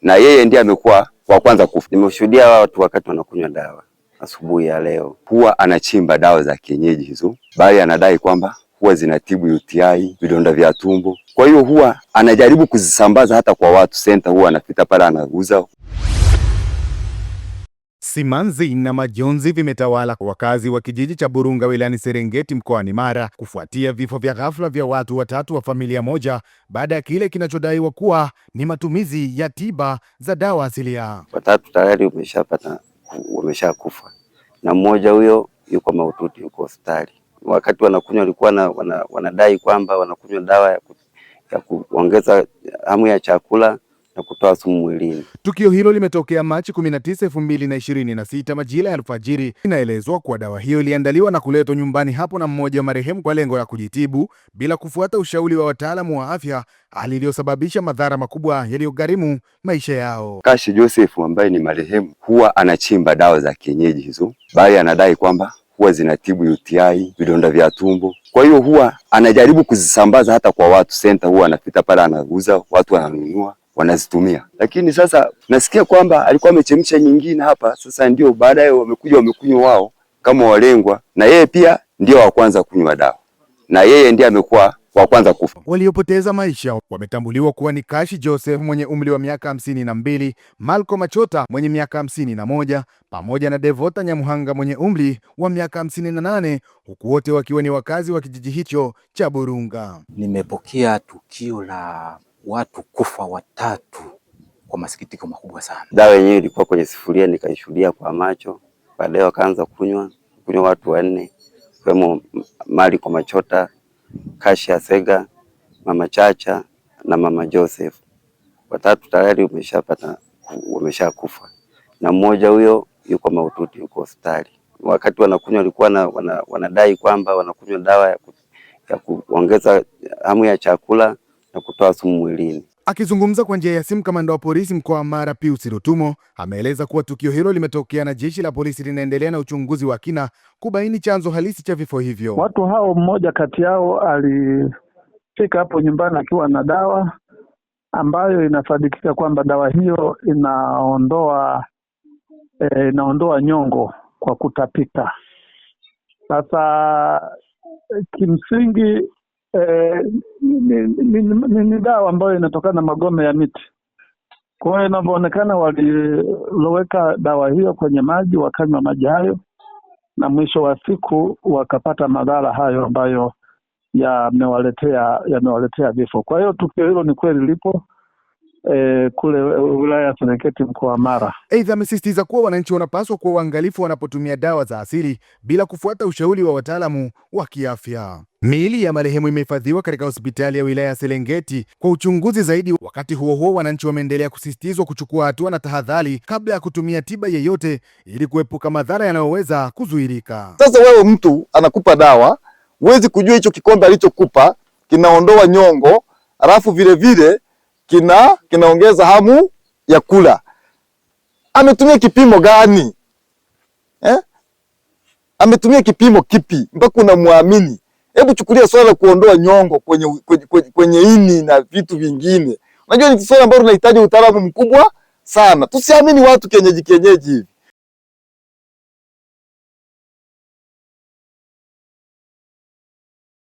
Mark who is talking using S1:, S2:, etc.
S1: na yeye ndiye amekuwa wa kwanza kufa. Nimeshuhudia watu wakati wanakunywa dawa asubuhi ya leo, huwa anachimba dawa za kienyeji hizo, bali anadai kwamba huwa zinatibu UTI, vidonda vya tumbo. Kwa hiyo huwa anajaribu kuzisambaza hata kwa watu. Center huwa anapita pale anauza.
S2: Simanzi na majonzi vimetawala wakazi wa kijiji cha Burunga wilayani Serengeti mkoani Mara kufuatia vifo vya ghafla vya watu watatu wa familia moja baada ya kile kinachodaiwa kuwa ni matumizi ya tiba za dawa asilia.
S1: Watatu tayari wameshakufa na mmoja huyo yuko mahututi, yuko hospitali. Wakati wanakunywa walikuwa wanadai kwamba wanakunywa dawa ya kuongeza hamu ya chakula na kutoa sumu mwilini.
S2: Tukio hilo limetokea Machi 19, 2026 majira ya alfajiri. Inaelezwa kuwa dawa hiyo iliandaliwa na kuletwa nyumbani hapo na mmoja wa marehemu kwa lengo la kujitibu bila kufuata ushauri wa wataalamu wa afya, hali iliyosababisha madhara makubwa yaliyogharimu maisha yao.
S1: Kashi Joseph ambaye ni marehemu huwa anachimba dawa za kienyeji hizo, bali anadai kwamba huwa zinatibu UTI, vidonda vya tumbo. Kwa hiyo huwa anajaribu kuzisambaza hata kwa watu. Center huwa anapita pale anauza, watu wananunua, wanazitumia. Lakini sasa nasikia kwamba alikuwa amechemsha nyingine hapa, sasa ndio baadaye wamekunywa wao kama walengwa, na yeye pia ndio wa kwanza kunywa dawa, na yeye ndiye amekuwa wa kwanza kufa.
S2: Waliopoteza maisha wametambuliwa kuwa ni Kashi Joseph mwenye umri wa miaka 52, Malko Machota mwenye miaka 51, pamoja na Devota Nyamuhanga mwenye umri wa miaka 58, huku wote wakiwa ni wakazi wa kijiji hicho cha Burunga.
S3: Nimepokea tukio la watu kufa watatu kwa masikitiko makubwa sana.
S1: Dawa yenyewe ilikuwa kwenye sifuria, nikaishuhudia kwa macho. Baadaye wakaanza kunywa watu wanne, kama Malko Machota, Kashi Asega, Mama Chacha na Mama Joseph. Watatu tayari wameshakufa na mmoja huyo yuko mahututi, yuko hospitali. Wakati wanakunywa walikuwa wanadai kwamba wanakunywa dawa ya kuongeza hamu ya chakula na kutoa sumu mwilini.
S2: Akizungumza kwa njia ya simu, kamanda wa polisi mkoa wa Mara Pius Rutumo ameeleza kuwa tukio hilo limetokea na jeshi la polisi linaendelea na uchunguzi wa kina kubaini chanzo halisi cha vifo hivyo.
S4: Watu hao, mmoja kati yao alifika hapo nyumbani akiwa na dawa ambayo inasadikika kwamba dawa hiyo inaondoa nyongo kwa kutapika. Sasa kimsingi ni dawa ambayo inatokana na magome ya miti. Kwa hiyo inavyoonekana waliloweka dawa hiyo kwenye maji, wakanywa maji hayo, na mwisho wa siku wakapata madhara hayo ambayo yamewaletea vifo. Kwa hiyo tukio hilo ni kweli lipo kule wilaya ya Serengeti mkoa wa Mara.
S2: Aidha, amesisitiza kuwa wananchi wanapaswa kuwa waangalifu wanapotumia dawa za asili bila kufuata ushauri wa wataalamu wa kiafya. Miili ya marehemu imehifadhiwa katika hospitali ya wilaya ya Serengeti kwa uchunguzi zaidi. Wakati huo huo, wananchi wameendelea kusisitizwa kuchukua hatua na tahadhari kabla ya kutumia tiba yeyote ili kuepuka madhara yanayoweza kuzuilika.
S5: Sasa wewe mtu anakupa dawa, huwezi kujua hicho kikombe alichokupa kinaondoa nyongo, alafu vile vile kinaongeza hamu ya kula. Ametumia kipimo gani? Ametumia kipimo kipi mpaka unamwamini? Hebu chukulia swala la kuondoa nyongo kwenye ini na vitu vingine. Unajua ni swala ambalo linahitaji utaalamu mkubwa sana. Tusiamini watu kienyeji hivi.